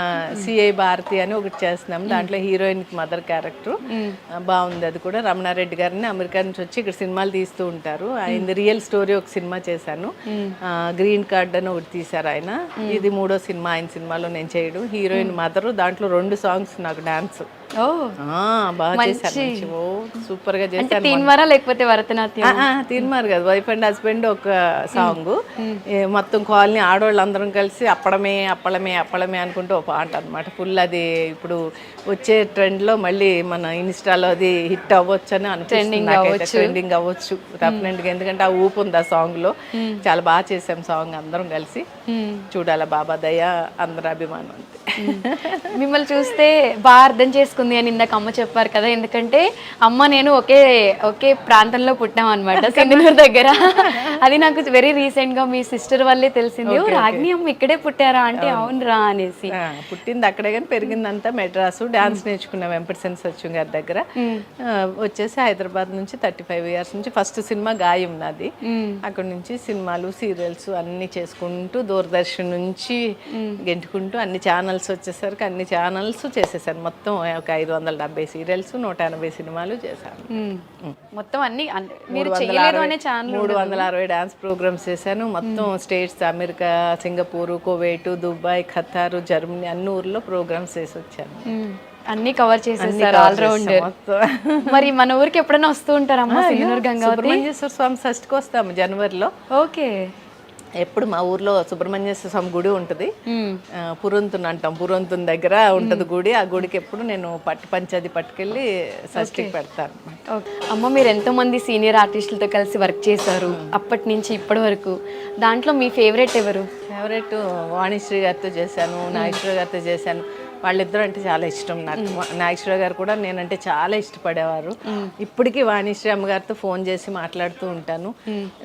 సిఐ భారతి అని ఒకటి చేస్తున్నాం, దాంట్లో హీరోయిన్ మదర్ క్యారెక్టర్ బాగుంది. అది కూడా రమణారెడ్డి గారిని అమెరికా నుంచి వచ్చి ఇక్కడ సినిమాలు తీస్తూ ఉంటారు. ఆయన రియల్ స్టోరీ ఒక సినిమా చేశాను, గ్రీన్ కార్డ్ అని ఒకటి తీశారు ఆయన. ఇది 3వ సినిమా ఆయన సినిమాలో నేను చేయడం. హీరోయిన్ మదరు, దాంట్లో 2 సాంగ్స్ నాకు డాన్స్ బాగా చేశాను, సూపర్ గా చేశాను. తీన్మారా లేకపోతే భరతనాట్యం? తీన్మార్ కదా, వైఫ్ అండ్ హస్బెండ్ ఒక సాంగ్. మొత్తం కాలనీ ఆడవాళ్ళందరం కలిసి అప్పడమే అప్పడమే అప్పడమే అనుకుంటూ ఒక పాట అనమాట ఫుల్. అది ఇప్పుడు వచ్చే ట్రెండ్ లో మళ్ళీ మన ఇన్స్టాలో అది హిట్ అవ్వచ్చు అని అనుకుంటున్నాను, ట్రెండింగ్ అవ్వచ్చు డెఫినెట్గా. ఎందుకంటే ఆ ఊపు ఉంది ఆ సాంగ్ లో, చాలా బాగా చేసాం సాంగ్ అందరం కలిసి. చూడాలా బాబా దయ, అందరి అభిమానం అంతే. మిమ్మల్ని చూస్తే బాగా అర్థం చేసుకుంది అని ఇందాక అమ్మ చెప్పారు కదా, ఎందుకంటే అమ్మ నేను ఒకే ప్రాంతంలో పుట్టాం అనమాట, సింగనూరు దగ్గర. అది నాకు వెరీ రీసెంట్ గా మీ సిస్టర్ వల్లే తెలిసింది, రాగిణి అమ్మ ఇక్కడే పుట్టారా అంటే అవునురా అనేసి. పుట్టింది అక్కడే కానీ పెరిగిందంతా మెడ్రాసు. డాన్స్ నేర్చుకున్నాం వెంపటిసేన సత్యం గారి దగ్గర. వచ్చేసి హైదరాబాద్ నుంచి 35 years నుంచి ఫస్ట్ సినిమా గాయం నాది. అక్కడ నుంచి సినిమాలు సీరియల్స్ అన్ని చేసుకుంటూ దూరదర్శన్ నుంచి గెంటుకుంటూ అన్ని ఛానల్స్ వచ్చేసరికి అన్ని ఛానల్స్ చేసేసాను. మొత్తం ఒక 570 సీరియల్స్, 180 సినిమాలు చేశాను. మొత్తం అన్ని 360 డాన్స్ ప్రోగ్రామ్స్ చేశాను. మొత్తం states, America, Singapore, Kuwait, Dubai, ఖతారు, Germany అన్ని ఊర్లో ప్రోగ్రామ్స్ చేసి వచ్చాను. అన్ని కవర్ చేసేసారు, ఆల్రౌండర్. మరి మన ఊరికి ఎప్పుడైనా వస్తూ ఉంటారమ్మా? సింగనూరు గంగావతి సుబ్రహ్మణ్యేశ్వర స్వామి షష్ఠికి వస్తాము జనవరిలో. ఓకే. ఎప్పుడు మా ఊర్లో సుబ్రహ్మణ్యేశ్వర స్వామి గుడి ఉంటుంది, పురంతున్ అంటాం, పురంతున్ దగ్గర ఉంటుంది గుడి. ఆ గుడికి ఎప్పుడు నేను పంచది పట్టుకెళ్ళి షష్ఠికి పెడతాను. అమ్మ మీరు ఎంతో మంది సీనియర్ ఆర్టిస్టులతో కలిసి వర్క్ చేశారు అప్పటి నుంచి ఇప్పటి వరకు, దాంట్లో మీ ఫేవరెట్ ఎవరు? ఫేవరెట్ వాణిశ్రీ గారితో చేశాను, నాగేశ్వర గారితో చేశాను. వాళ్ళిద్దరూ అంటే చాలా ఇష్టం నాకు. నాగేశ్వర గారు కూడా నేనంటే చాలా ఇష్టపడేవారు. ఇప్పటికీ వాణిశ్రీ అమ్మగారితో ఫోన్ చేసి మాట్లాడుతూ ఉంటాను.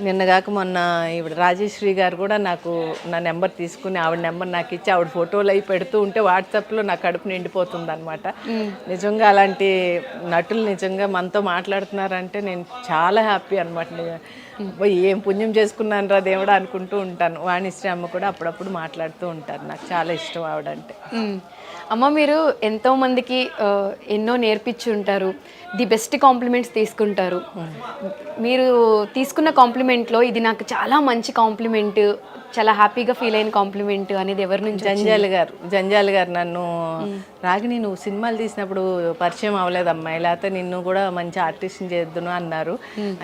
నిన్నగాక మొన్న ఈవిడ రాజేశ్వరి గారు కూడా నాకు నా నెంబర్ తీసుకుని ఆవిడ నెంబర్ నాకు ఇచ్చి ఆవిడ ఫోటోలు అవి పెడుతూ ఉంటే వాట్సాప్లో నా కడుపు నిండిపోతుంది అనమాట. నిజంగా అలాంటి నటులు నిజంగా మనతో మాట్లాడుతున్నారంటే నేను చాలా హ్యాపీ అనమాట. ఏం పుణ్యం చేసుకున్నాను రా దేవుడా అనుకుంటూ ఉంటాను. వాణిశ్రీ అమ్మ కూడా అప్పుడప్పుడు మాట్లాడుతూ ఉంటారు, నాకు చాలా ఇష్టం ఆవిడంటే. అమ్మ మీరు ఎంతో మందికి ఎన్నో నేర్పించి ఉంటారు, ది బెస్ట్ కాంప్లిమెంట్స్ తీసుకుంటారు. మీరు తీసుకున్న కాంప్లిమెంట్లో ఇది నాకు చాలా మంచి కాంప్లిమెంట్, చాలా హ్యాపీగా ఫీల్ అయిన కాంప్లిమెంట్ అనేది ఎవరి నుంచి? జంజాల గారు నన్ను, రాగిణి నువ్వు సినిమాలు తీసినప్పుడు పరిచయం అవ్వలేదు అమ్మాయి, లేకపోతే నిన్ను కూడా మంచి ఆర్టిస్ట్ని చేద్దును అన్నారు.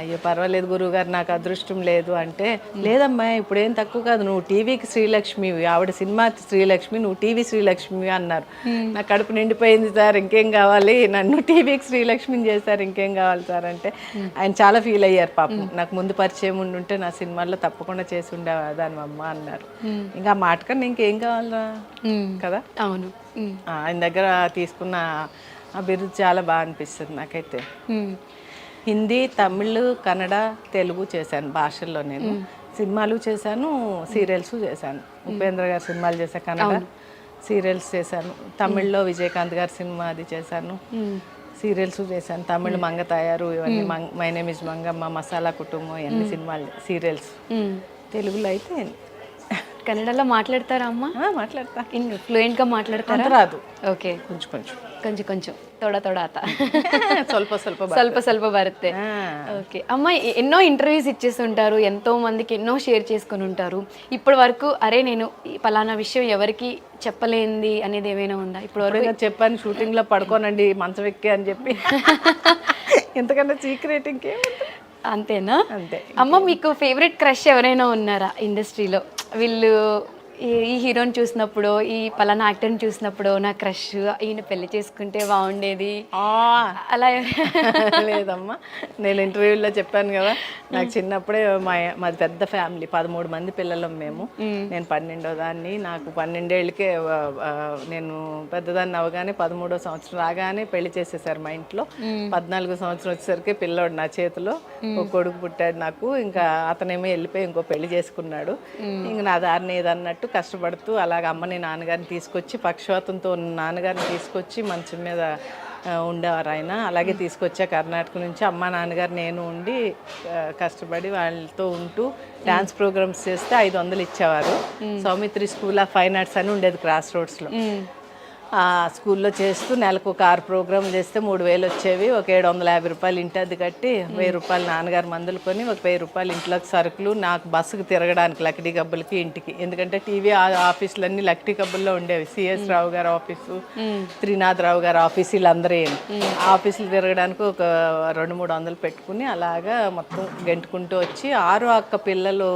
అయ్యో పర్వాలేదు గురువు గారు, నాకు నాకు అదృష్టం లేదు అంటే, లేదమ్మా ఇప్పుడేం తక్కువ కాదు, నువ్వు టీవీకి శ్రీలక్ష్మివి, ఆవిడ సినిమా శ్రీలక్ష్మి, నువ్వు టీవీ శ్రీలక్ష్మి అన్నారు. నా కడుపు నిండిపోయింది సార్, ఇంకేం కావాలి, నన్ను టీవీకి శ్రీలక్ష్మిని చేశారు, ఇంకేం కావాలి సార్ అంటే ఆయన చాలా ఫీల్ అయ్యారు పాపం. నాకు ముందు పరిచయం ఉండుంటే నా సినిమాల్లో తప్పకుండా చేసి ఉండేదాన్ని అమ్మ అన్నారు. ఇంకా ఆ మాట కన్నా ఇంకేం కావాలరా కదా. అవును. ఆయన దగ్గర తీసుకున్న అభివృద్ధి చాలా బాగా అనిపిస్తుంది నాకైతే. హిందీ, తమిళ్, కన్నడ, తెలుగు చేశాను భాషల్లో. నేను సినిమాలు చేశాను, సీరియల్స్ చేశాను. ఉపేంద్ర గారి సినిమాలు చేశాను, కన్నడ సీరియల్స్ చేశాను. తమిళ్లో విజయకాంత్ గారి సినిమా అది చేశాను, సీరియల్స్ చేశాను. తమిళ్ మంగతాయారు, ఇవన్నీ my name is Mangamma, masala కుటుంబం, ఇవన్నీ సినిమాలు సీరియల్స్. తెలుగులో అయితే కన్నడలో మాట్లాడతారా అమ్మ? మాట్లాడతా. ఫ్లూయెంట్గా మాట్లాడతారా? రాదు, ఓకే, కొంచెం కొంచెం కొంచెం కొంచెం తోడ తోడ ఆత ಸ್ವಲ್ಪ ಸ್ವಲ್ಪ స్వల్ప స్వల్ప బರುತ್ತೆ. ఓకే అమ్మ, ఎన్నో ఇంటర్వ్యూస్ ఇచ్చేస్తుంటారు, ఎంతో మందికి ఎన్నో షేర్ చేసుకుని ఉంటారు. ఇప్పటి వరకు అరే నేను పలానా విషయం ఎవరికి చెప్పలేంది అనేది ఏమైనా ఉందా? ఇప్పుడు వరకు చెప్పాను, షూటింగ్ లో పడుకోనండి మంచం ఎక్కి అని చెప్పి. ఎంతకన్నా సీక్రెట్ ఇంకేముంది. అంతేనా? అంతే. అమ్మ, మీకు ఫేవరెట్ క్రష్ ఎవరైనా ఉన్నారా ఇండస్ట్రీలో? వీళ్ళు ఈ హీరోని చూసినప్పుడు, ఈ పలానా యాక్టర్ని చూసినప్పుడు నా క్రష్, ఈయన పెళ్లి చేసుకుంటే బాగుండేది అలా? లేదమ్మా, నేను ఇంటర్వ్యూలో చెప్పాను కదా, నాకు చిన్నప్పుడే మాది పెద్ద ఫ్యామిలీ, 13 మంది పిల్లలం మేము. నేను 12వ దాన్ని. నాకు 12 ఏళ్ళకే నేను పెద్దదాన్ని అవగానే 13వ సంవత్సరం రాగానే పెళ్లి చేసేసారు మా ఇంట్లో. 14వ సంవత్సరం వచ్చేసరికి పిల్లోడు నా చేతిలో, ఒక కొడుకు పుట్టాడు నాకు. ఇంకా అతనేమో వెళ్ళిపోయి ఇంకో పెళ్లి చేసుకున్నాడు. ఇంక నా దారిని ఏదన్నట్టు కష్టపడుతూ అలాగ అమ్మని నాన్నగారిని తీసుకొచ్చి, పక్షవాతంతో ఉన్న నాన్నగారిని తీసుకొచ్చి మంచం మీద ఉండేవారు ఆయన. అలాగే తీసుకొచ్చా కర్ణాటక నుంచి. అమ్మ నాన్నగారు నేను ఉండి కష్టపడి వాళ్ళతో ఉంటూ డ్యాన్స్ ప్రోగ్రామ్స్ చేస్తే 500 ఇచ్చేవారు. Saumitri school of fine arts అని ఉండేది క్రాస్ రోడ్స్లో. ఆ స్కూల్లో చేస్తూ నెలకు ఒక 6 ప్రోగ్రాంలు చేస్తే 3000 వచ్చేవి. ఒక 750 రూపాయలు ఇంటి అద్దె కట్టి, 1000 రూపాయలు నాన్నగారు మందులు కొని, ఒక 1000 రూపాయలు ఇంట్లోకి సరుకులు, నాకు బస్సుకు తిరగడానికి లక్డీ గబ్బులకి ఇంటికి. ఎందుకంటే టీవీ ఆఫీసులన్నీ లక్డీ గబ్బుల్లో ఉండేవి. సిఎస్ రావు గారి ఆఫీసు, త్రినాథ్ రావు గారి ఆఫీసు, వీళ్ళందరూ ఆఫీసులు తిరగడానికి ఒక 200-300 పెట్టుకుని అలాగా మొత్తం గెంటుకుంటూ వచ్చి, 6 అక్క పిల్లలు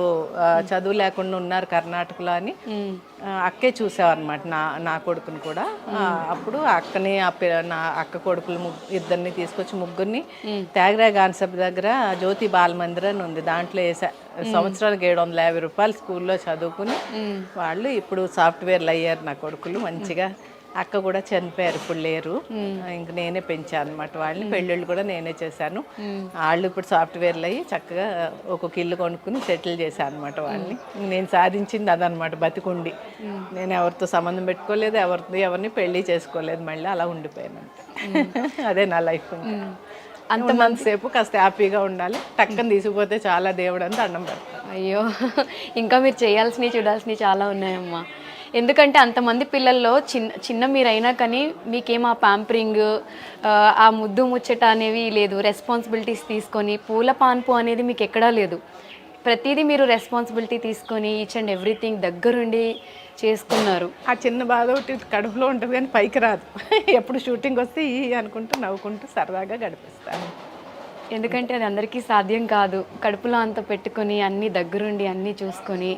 చదువు లేకుండా ఉన్నారు కర్ణాటకలో అని అక్కే చూసావన్నమాట నా కొడుకుని కూడా. అప్పుడు అక్కని నా అక్క కొడుకులు ఇద్దరిని తీసుకొచ్చి ముగ్గురిని త్యాగరాయ గాన్సబ్ దగ్గర జ్యోతి బాల మందిర్ అని ఉంది, దాంట్లో వేసా. సంవత్సరానికి 750 రూపాయలు స్కూల్లో చదువుకుని వాళ్ళు ఇప్పుడు సాఫ్ట్వేర్లు అయ్యారు నా కొడుకులు మంచిగా. అక్క కూడా చనిపోయారు, ఇప్పుడు లేరు. ఇంక నేనే పెంచాను అనమాట వాళ్ళని. పెళ్ళిళ్ళు కూడా నేనే చేశాను. వాళ్ళు ఇప్పుడు సాఫ్ట్వేర్లు అయ్యి చక్కగా ఒక్కొక్క ఇల్లు కొనుక్కుని సెటిల్ చేశాను అనమాట వాళ్ళని. నేను సాధించింది అదనమాట, బతికుండి. నేను ఎవరితో సంబంధం పెట్టుకోలేదు, ఎవరిని పెళ్లి చేసుకోలేదు, మళ్ళీ అలా ఉండిపోయాను అంతే. అదే నా లైఫ్. అంతసేపు కాస్త హ్యాపీగా ఉండాలి, టక్కన తీసుకుపోతే చాలా దేవుడు అని దండం పెడతాను. అయ్యో, ఇంకా మీరు చేయాల్సినవి చూడాల్సినవి చాలా ఉన్నాయమ్మా. ఎందుకంటే అంతమంది పిల్లల్లో చిన్న మీరైనా కానీ మీకేం ఆ ప్యాంపరింగ్, ఆ ముద్దు ముచ్చట అనేవి లేదు. రెస్పాన్సిబిలిటీస్ తీసుకొని పూల పాన్పు అనేది మీకు ఎక్కడా లేదు. ప్రతిదీ మీరు రెస్పాన్సిబిలిటీ తీసుకొని ఈచ్ అండ్ ఎవ్రీథింగ్ దగ్గరుండి చేసుకున్నారు. ఆ చిన్న బాధ ఒకటి కడుపులో ఉంటుంది కానీ పైకి రాదు. ఎప్పుడు షూటింగ్ వస్తే అనుకుంటూ నవ్వుకుంటూ సరదాగా గడిపిస్తాను. ఎందుకంటే అది అందరికీ సాధ్యం కాదు. కడుపులో అంత పెట్టుకొని అన్ని దగ్గరుండి అన్ని చూసుకొని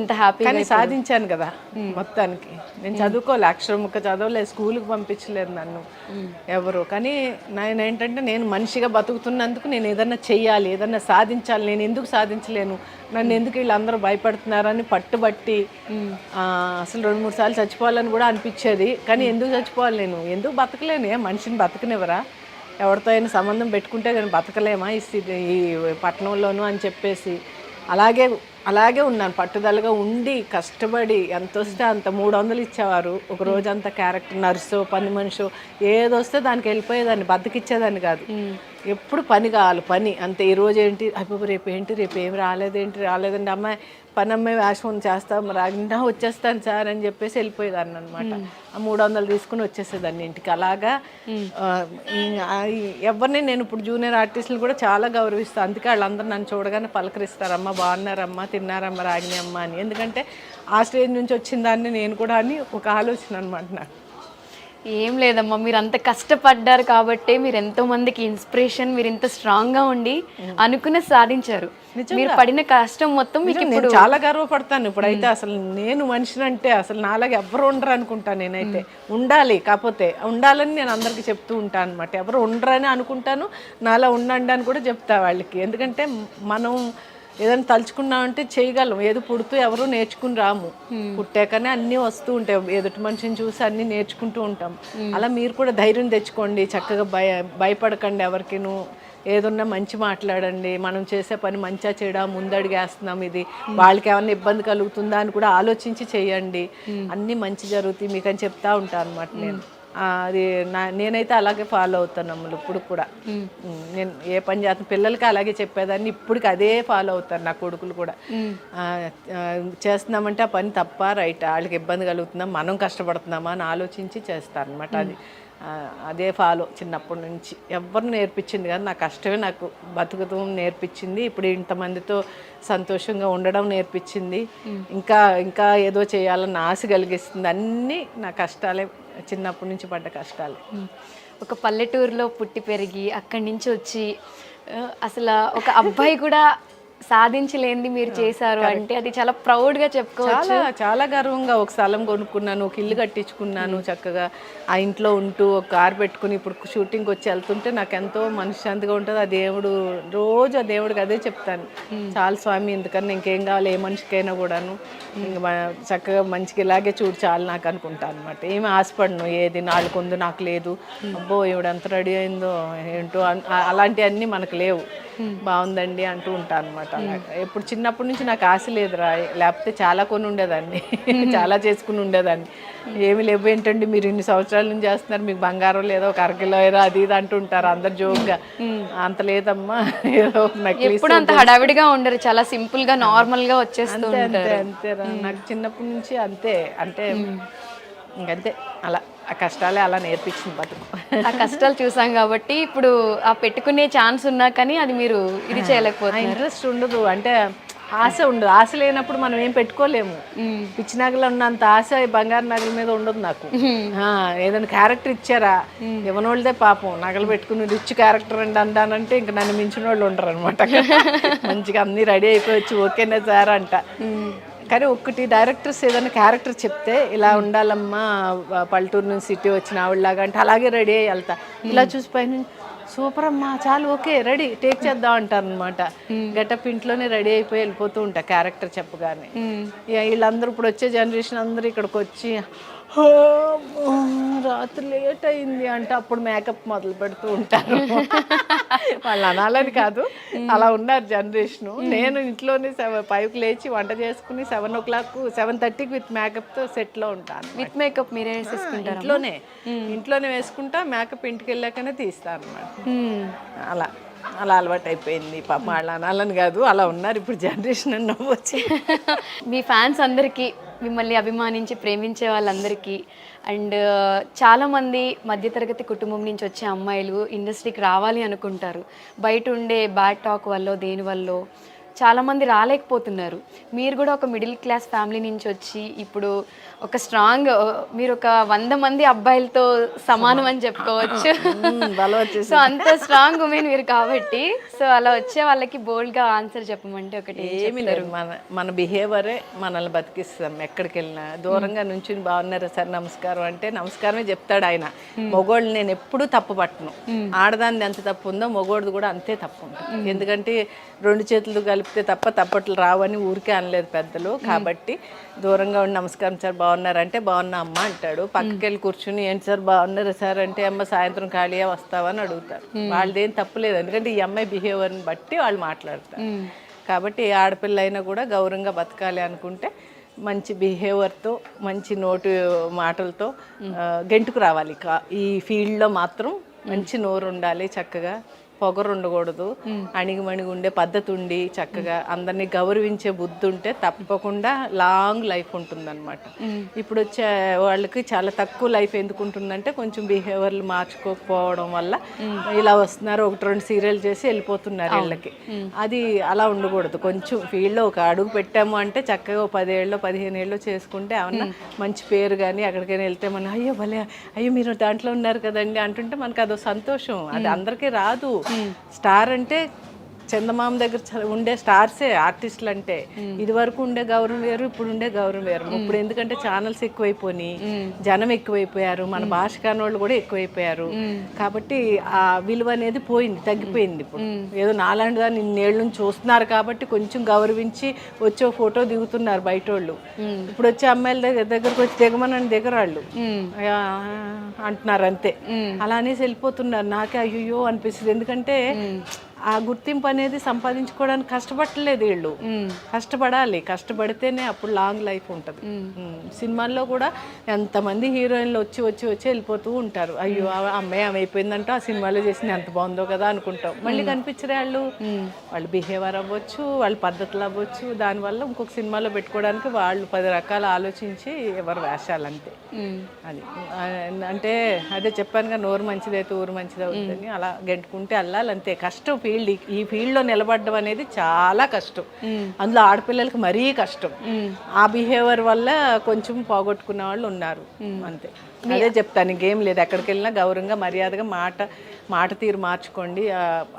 ఇంత హ్యాపీగా సాధించాను కదా మొత్తానికి. నేను చదువుకోలే, అక్షరం ముక్క చదవలేదు, స్కూల్కి పంపించలేదు నన్ను ఎవరు. కానీ నేను ఏంటంటే, నేను మనిషిగా బతుకుతున్నందుకు నేను ఏదన్నా చెయ్యాలి, ఏదన్నా సాధించాలి. నేను ఎందుకు సాధించలేను, నన్ను ఎందుకు వీళ్ళందరూ భయపడుతున్నారని పట్టుబట్టి అసలు 2-3 సార్లు చచ్చిపోవాలని కూడా అనిపించేది. కానీ ఎందుకు చచ్చిపోవాలి, నేను ఎందుకు బతకలేను? మనిషిని బతకనివ్వరా? ఎవరితో అయినా సంబంధం పెట్టుకుంటే కానీ బతకలేమా ఈ పట్టణంలోనూ అని చెప్పేసి అలాగే ఉన్నాను. పట్టుదలగా ఉండి కష్టపడి ఎంత వస్తే అంత 300 ఇచ్చేవారు. ఒక రోజంతా క్యారెక్టర్ నర్సో పని మనిషో ఏదొస్తే దానికి వెళ్ళిపోయేదాన్ని, బద్దకిచ్చేదాన్ని కాదు. ఎప్పుడు పని కావాలి, పని అంతే. ఈరోజు ఏంటి, అయిపోయి రేపు ఏం రాలేదండి, అమ్మాయి పని అమ్మాయి వేషం చేస్తాము రాగినా వచ్చేస్తాను సార్ అని చెప్పేసి వెళ్ళిపోయేదాన్ని అనమాట. ఆ 300 తీసుకుని వచ్చేసేదాన్ని ఇంటికి. అలాగా ఎవరిని నేను ఇప్పుడు జూనియర్ ఆర్టిస్టులు కూడా చాలా గౌరవిస్తాను. అందుకే వాళ్ళందరూ నన్ను చూడగానే పలకరిస్తారమ్మా, బాగున్నారమ్మా, తిన్నారమ్మా రాగిని అమ్మ అని. ఎందుకంటే ఆ స్టేజ్ నుంచి వచ్చిన దాన్ని నేను కూడా అని ఒక ఆలోచన అనమాట నాకు. ఏం లేదమ్మా, మీరు అంత కష్టపడ్డారు కాబట్టి మీరు ఎంతో మందికి ఇన్స్పిరేషన్, మీరు ఇంత స్ట్రాంగ్ గా ఉండి అనుకున్న సాధించారు. మీరు పడిన కష్టం మొత్తం మీకు నేను చాలా గర్వపడతాను ఇప్పుడైతే. అసలు నేను మనిషినంటే అసలు నాలాగా ఎవరు ఉండరు అనుకుంటాను నేనైతే. ఉండాలి, కాకపోతే ఉండాలని నేను అందరికీ చెప్తూ ఉంటాను అనమాట. ఎవరు ఉండరని అనుకుంటాను, నాలా ఉండండి అని కూడా చెప్తా వాళ్ళకి. ఎందుకంటే మనం ఏదైనా తలుచుకున్నామంటే చేయగలం. ఏదో పుడుతూ ఎవరు నేర్చుకుని రాము, పుట్టాకనే అన్నీ వస్తూ ఉంటాయి. ఎదుటి మనిషిని చూసి అన్నీ నేర్చుకుంటూ ఉంటాం. అలా మీరు కూడా ధైర్యం తెచ్చుకోండి, చక్కగా భయపడకండి ఎవరికిను. ఏదన్నా మంచి మాట్లాడండి, మనం చేసే పని మంచిగా చేయడా, ముందడిగేస్తున్నాం, ఇది వాళ్ళకి ఏమైనా ఇబ్బంది కలుగుతుందా అని కూడా ఆలోచించి చేయండి. అన్నీ మంచి జరుగుతాయి మీకు అని చెప్తా ఉంటాను అనమాట నేను. అది నేనైతే అలాగే ఫాలో అవుతాను అమ్మలు ఇప్పుడు కూడా. నేను ఏ పని చేస్తాను పిల్లలకి అలాగే చెప్పేదాన్ని, ఇప్పటికి అదే ఫాలో అవుతాను. నా కొడుకులు కూడా చేస్తున్నామంటే ఆ పని తప్ప రైట్, వాళ్ళకి ఇబ్బంది కలుగుతుందా, మనం కష్టపడుతున్నామా అని ఆలోచించి చేస్తాను అనమాట. అది అదే ఫాలో చిన్నప్పటి నుంచి. ఎవరు నేర్పించింది కానీ నా కష్టమే నాకు బతుకుతూ నేర్పించింది. ఇప్పుడు ఇంతమందితో సంతోషంగా ఉండడం నేర్పించింది. ఇంకా ఇంకా ఏదో చేయాలన్న ఆశ కలిగిస్తుంది. అన్నీ నా కష్టాలే, చిన్నప్పటి నుంచి పడ్డ కష్టాలే. ఒక పల్లెటూరులో పుట్టి పెరిగి అక్కడి నుంచి వచ్చి అసలు ఒక అబ్బాయి కూడా సాధించలేనిది మీరు చేశారు అంటే అది చాలా ప్రౌడ్ గా చెప్పుకోవచ్చు. చాలా చాలా గర్వంగా. ఒక స్థలం కొనుక్కున్నాను, ఒక ఇల్లు కట్టించుకున్నాను, చక్కగా ఆ ఇంట్లో ఉంటూ ఒక కారు పెట్టుకుని ఇప్పుడు షూటింగ్కి వచ్చి వెళ్తుంటే నాకు ఎంతో మనశ్శాంతిగా ఉంటుంది. ఆ దేవుడు రోజు ఆ దేవుడికి అదే చెప్తాను, చాలు స్వామి ఎందుకన్నా ఇంకేం కావాలి ఏ మనిషికైనా కూడాను, ఇంకా చక్కగా మంచిగా ఇలాగే చూడు చాలు నాకు అనుకుంటాను అనమాట. ఏమి ఆశపడను, ఏది నాలుగు ఉంది నాకు లేదు, అబ్బో ఇవిడ ఎంత రెడీ అయిందో ఏంటో అలాంటివన్నీ మనకు లేవు. బాగుందండి అంటూ ఉంటాను అనమాట. ఎప్పుడు చిన్నప్పటి నుంచి నాకు ఆశ లేదురా, లేకపోతే చాలా కొని ఉండేదాన్ని, చాలా చేసుకుని ఉండేదాన్ని. ఏమి లేవు ఏంటండి మీరు ఇన్ని సంవత్సరాల నుంచి చేస్తున్నారు, మీకు బంగారం లేదో ఒక అరకిలో ఏదో అది ఇది అంటుంటారు అందరు జోక్గా. అంత లేదమ్మా, ఏదో ఎప్పుడు అంత హడావిడిగా ఉండరు, చాలా సింపుల్ గా నార్మల్ గా వచ్చేస్తూ అంతే అంతేరా. నాకు చిన్నప్పటి నుంచి అంతే. అంటే ఇంకంతే, అలా ఆ కష్టాలే అలా నేర్పించింది బతుకు. ఆ కష్టాలు చూసాం కాబట్టి ఇప్పుడు ఆ పెట్టుకునే ఛాన్స్ ఉన్నా కానీ అది మీరు ఇది చేయలేకపోతే ఇంట్రెస్ట్ ఉండదు. అంటే ఆశ ఉండదు. ఆశ లేనప్పుడు మనం ఏం పెట్టుకోలేము. పిచ్చి నగలు ఉన్నంత ఆశ బంగారు నగల మీద ఉండదు నాకు. ఏదైనా క్యారెక్టర్ ఇచ్చారా, ఇవ్వనోళ్ళదే పాపం నగలు పెట్టుకుని రిచ్ క్యారెక్టర్ అండి అంటానంటే ఇంక నన్ను మించిన వాళ్ళు ఉండరు అనమాట. మంచిగా అన్నీ రెడీ అయిపోవచ్చు, ఓకేనా సార్ అంట. కానీ ఒక్కటి డైరెక్టర్స్ ఏదైనా క్యారెక్టర్ చెప్తే ఇలా ఉండాలమ్మా, పల్లెటూరు నుంచి సిటీ వచ్చిన ఆవిడలాగా అంటే అలాగే రెడీ అయ్యి వెళ్తా. ఇలా చూసి పైన సూపర్ అమ్మా చాలు ఓకే రెడీ టేక్ చేద్దాం అంటారు అనమాట. గెటప్ ఇంట్లోనే రెడీ అయిపోయి వెళ్ళిపోతూ ఉంటా క్యారెక్టర్ చెప్పగానే. వీళ్ళందరూ ఇప్పుడు వచ్చే జనరేషన్ అందరూ ఇక్కడికి వచ్చి రాత్రి లేట్ అయింది అంటే అప్పుడు మేకప్ మొదలు పెడుతూ ఉంటారు. వాళ్ళు అనాలని కాదు, అలా ఉన్నారు జనరేషను. నేను ఇంట్లోనే 5కి లేచి వంట చేసుకుని 7 o'clock 7:30కి విత్ మేకప్తో సెట్లో ఉంటాను. విత్ మేకప్ మీరే వేసుకుంటారు? ఇంట్లోనే వేసుకుంటా, మేకప్ ఇంటికి వెళ్ళాకనే తీస్తాను అన్నమాట. అలా అలా అలవాటు అయిపోయింది. పాప వాళ్ళు అనాలని కాదు, అలా ఉన్నారు ఇప్పుడు జనరేషన్ అని నవ్వొచ్చి. మీ ఫ్యాన్స్ అందరికీ, మిమ్మల్ని అభిమానించి ప్రేమించే వాళ్ళందరికీ, అండ్ చాలామంది మధ్యతరగతి కుటుంబం నుంచి వచ్చే అమ్మాయిలు ఇండస్ట్రీకి రావాలి అనుకుంటారు. బయట ఉండే బ్యాడ్ టాక్ వల్ల దేనివల్ల చాలామంది రాలేకపోతున్నారు. మీరు కూడా ఒక మిడిల్ క్లాస్ ఫ్యామిలీ నుంచి వచ్చి ఇప్పుడు ఒక స్ట్రాంగ్, మీరు ఒక 100 మంది అబ్బాయిలతో సమానం అని చెప్పుకోవచ్చు. సో అంత స్ట్రాంగ్ ఉమెన్ మీరు కాబట్టి, సో అలా వచ్చే వాళ్ళకి బోల్డ్గా ఆన్సర్ చెప్పమంటే ఒకటి ఏమి లేదు, మన బిహేవియరే మనల్ని బతికిస్తాం. ఎక్కడికి వెళ్ళినా దూరంగా నుంచి బాగున్నారు సార్ నమస్కారం అంటే నమస్కారమే చెప్తాడు ఆయన. మొగోళ్ళు నేను ఎప్పుడూ తప్పు పట్టను. ఆడదాన్ని ఎంత తప్పు ఉందో మొగోడిది కూడా అంతే తప్పు ఉంటుంది. ఎందుకంటే 2 చేతులు కలిపితే తప్ప తప్పట్లు రావని ఊరికే అనలేదు పెద్దలు. కాబట్టి దూరంగా ఉండి నమస్కారం సార్ బాగున్నారంటే బాగున్నా అమ్మ అంటాడు. పక్కకి వెళ్ళి కూర్చుని ఏంటి సార్ బాగున్నారు సార్ అంటే అమ్మ సాయంత్రం ఖాళీగా వస్తావని అడుగుతారు. వాళ్ళదేం తప్పులేదు, ఎందుకంటే ఈ అమ్మాయి బిహేవియర్ని బట్టి వాళ్ళు మాట్లాడతారు. కాబట్టి ఏ ఆడపిల్ల అయినా కూడా గౌరవంగా బతకాలి అనుకుంటే మంచి బిహేవియర్తో, మంచి నోటు మాటలతో గెంటుకు రావాలి. ఈ ఫీల్డ్లో మాత్రం మంచి నోరు ఉండాలి, చక్కగా పొగరు ఉండకూడదు, అణిగిమణిగి ఉండే పద్ధతి ఉండి చక్కగా అందరినీ గౌరవించే బుద్ధి ఉంటే తప్పకుండా లాంగ్ లైఫ్ ఉంటుందన్నమాట. ఇప్పుడు వచ్చే వాళ్ళకి చాలా తక్కువ లైఫ్ ఎందుకు ఉంటుందంటే కొంచెం బిహేవియర్లు మార్చుకోకపోవడం వల్ల ఇలా వస్తున్నారు, 1-2 సీరియల్ చేసి వెళ్ళిపోతున్నారు వీళ్ళకి. అది అలా ఉండకూడదు. కొంచెం ఫీల్డ్లో ఒక అడుగు పెట్టాము అంటే చక్కగా 10 ఏళ్ళు 15 ఏళ్ళు చేసుకుంటే ఏమన్నా మంచి పేరు కానీ ఎక్కడికైనా వెళ్తే మనం అయ్యో భలే, అయ్యో మీరు దాంట్లో ఉన్నారు కదండి అంటుంటే మనకు అదో సంతోషం. అది అందరికీ రాదు. స్టార్ అంటే చందమామ దగ్గర ఉండే స్టార్సే ఆర్టిస్టులు అంటే. ఇది వరకు ఉండే గౌరవం వేరు, ఇప్పుడు ఉండే గౌరవం వేరు. ఇప్పుడు ఎందుకంటే ఛానల్స్ ఎక్కువైపోయి జనం ఎక్కువైపోయారు, మన భాష కాని వాళ్ళు కూడా ఎక్కువైపోయారు. కాబట్టి ఆ విలువ అనేది పోయింది, తగ్గిపోయింది. ఇప్పుడు ఏదో నాలాంటిగా నిన్నేళ్ళ నుంచి చూస్తున్నారు కాబట్టి కొంచెం గౌరవించి వచ్చే ఫోటో దిగుతున్నారు బయట వాళ్ళు. ఇప్పుడు వచ్చే అమ్మాయిల దగ్గరకు వచ్చి దిగమనని దిగరాళ్ళు అంటున్నారు అంతే. అలా అనేసి వెళ్ళిపోతున్నారు. నాకే అయ్యో అనిపిస్తుంది. ఎందుకంటే ఆ గుర్తింపు అనేది సంపాదించుకోవడానికి కష్టపడలేదు వీళ్ళు. కష్టపడాలి, కష్టపడితేనే అప్పుడు లాంగ్ లైఫ్ ఉంటుంది. సినిమాల్లో కూడా ఎంతమంది హీరోయిన్లు వచ్చి వచ్చి వచ్చి వెళ్ళిపోతూ ఉంటారు. అయ్యో ఆ అమ్మాయి ఆమె అయిపోయిందంటే ఆ సినిమాలో చేసింది ఎంత బాగుందో కదా అనుకుంటాం. మళ్ళీ కనిపించరే వాళ్ళు బిహేవియర్ అవ్వచ్చు, వాళ్ళ పద్ధతులు అవ్వచ్చు. దానివల్ల ఇంకొక సినిమాలో పెట్టుకోవడానికి వాళ్ళు 10 రకాలు ఆలోచించి ఎవరు వేషాలు అంతే. అది అంటే అదే చెప్పానుగా, నోరు మంచిదైతే ఊరు మంచిది అవుతుందని. అలా గెంటుకుంటే వెళ్ళాలి అంతే. కష్టం ఫీల్డ్. ఈ ఫీల్డ్లో నిలబడడం అనేది చాలా కష్టం. అందులో ఆడపిల్లలకి మరీ కష్టం. ఆ బిహేవియర్ వల్ల కొంచెం పోగొట్టుకున్న వాళ్ళు ఉన్నారు అంతే. అదే చెప్తాను, ఇంకేం లేదు. ఎక్కడికి వెళ్ళినా గౌరవంగా మర్యాదగా మాట తీరు మార్చుకోండి.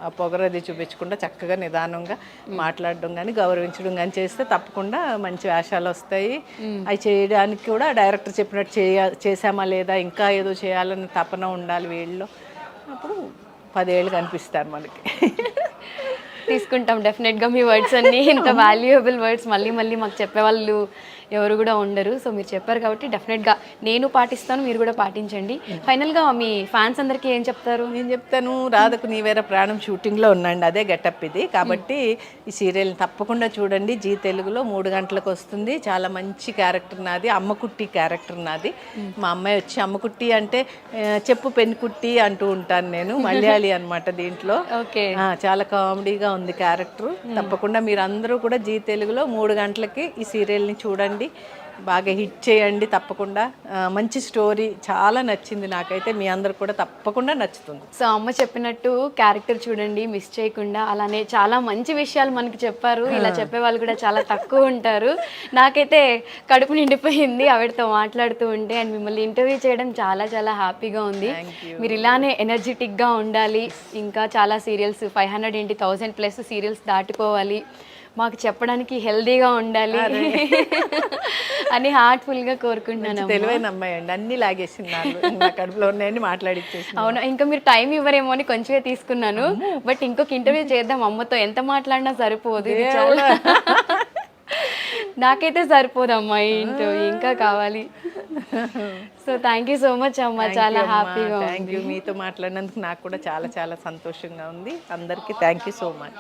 ఆ పొగరది చూపించకుండా చక్కగా నిదానంగా మాట్లాడడం కానీ గౌరవించడం కానీ చేస్తే తప్పకుండా మంచి వేషాలు వస్తాయి. అవి చేయడానికి కూడా డైరెక్టర్ చెప్పినట్టు చేసామా లేదా, ఇంకా ఏదో చేయాలని తపన ఉండాలి వీళ్ళలో. అప్పుడు 10 ఏళ్ళు కనిపిస్తారు మనకి. తీసుకుంటాం డెఫినెట్గా మీ వర్డ్స్ అన్ని. ఇంత వాల్యుయబుల్ వర్డ్స్ మళ్ళీ మళ్ళీ మాకు చెప్పేవాళ్ళు ఎవరు కూడా ఉండరు. సో మీరు చెప్పారు కాబట్టి డెఫినెట్గా నేను పాటిస్తాను, మీరు కూడా పాటించండి. ఫైనల్గా మీ ఫ్యాన్స్ అందరికీ ఏం చెప్తారు? నేను చెప్తాను, రాధకు నీ వేరే ప్రాణం షూటింగ్లో ఉన్నాండి, అదే గెటప్ ఇది. కాబట్టి ఈ సీరియల్ తప్పకుండా చూడండి. జీ తెలుగులో 3 గంటలకు వస్తుంది. చాలా మంచి క్యారెక్టర్ నాది, అమ్మకుట్టి క్యారెక్టర్ నాది. మా అమ్మాయి వచ్చి అమ్మకుట్టి అంటే చెప్పు పెన్కుట్టి అంటూ ఉంటాను నేను. మలయాళీ అనమాట దీంట్లో. ఓకే, చాలా కామెడీగా ఉంది క్యారెక్టర్. తప్పకుండా మీరు అందరూ కూడా జీ తెలుగులో 3 గంటలకి ఈ సీరియల్ని చూడండి, బాగా హిట్ చేయండి. తప్పకుండా మంచి స్టోరీ, చాలా నచ్చింది నాకైతే. మీ అందరు కూడా తప్పకుండా నచ్చుతుంది. సో అమ్మ చెప్పినట్టు క్యారెక్టర్ చూడండి, మిస్ చేయకుండా. అలానే చాలా మంచి విషయాలు మనకి చెప్పారు. ఇలా చెప్పే వాళ్ళు కూడా చాలా తక్కువ ఉంటారు. నాకైతే కడుపు నిండిపోయింది ఆవిడతో మాట్లాడుతూ ఉంటే. అండ్ మిమ్మల్ని ఇంటర్వ్యూ చేయడం చాలా చాలా హ్యాపీగా ఉంది. మీరు ఇలానే ఎనర్జెటిక్గా ఉండాలి. ఇంకా చాలా సీరియల్స్ 500 ఏంటి 1000+ సీరియల్స్ దాటిపోవాలి, మాకు చెప్పడానికి హెల్దీగా ఉండాలి అని హార్ట్ఫుల్గా కోరుకుంటున్నాను. తెలివైన అమ్మాయి అండి, అన్ని లాగేసింది నా కడుపులో ఉన్నాయని మాట్లాడిచ్చేసి. అవును, ఇంకా మీరు టైం ఇవ్వరేమో అని కొంచెమే తీసుకున్నాను. బట్ ఇంకొక ఇంటర్వ్యూ చేద్దాం అమ్మతో. ఎంత మాట్లాడినా సరిపోదు, ఇది చాలా నాకైతే సరిపోదు అమ్మాయి ఇంటర్వ్యూ, ఇంకా కావాలి. So thank you so much అమ్మ, చాలా హ్యాపీగా. థ్యాంక్ యూ, మీతో మాట్లాడినందుకు నాకు కూడా చాలా చాలా సంతోషంగా ఉంది. అందరికీ థ్యాంక్ యూ సో మచ్.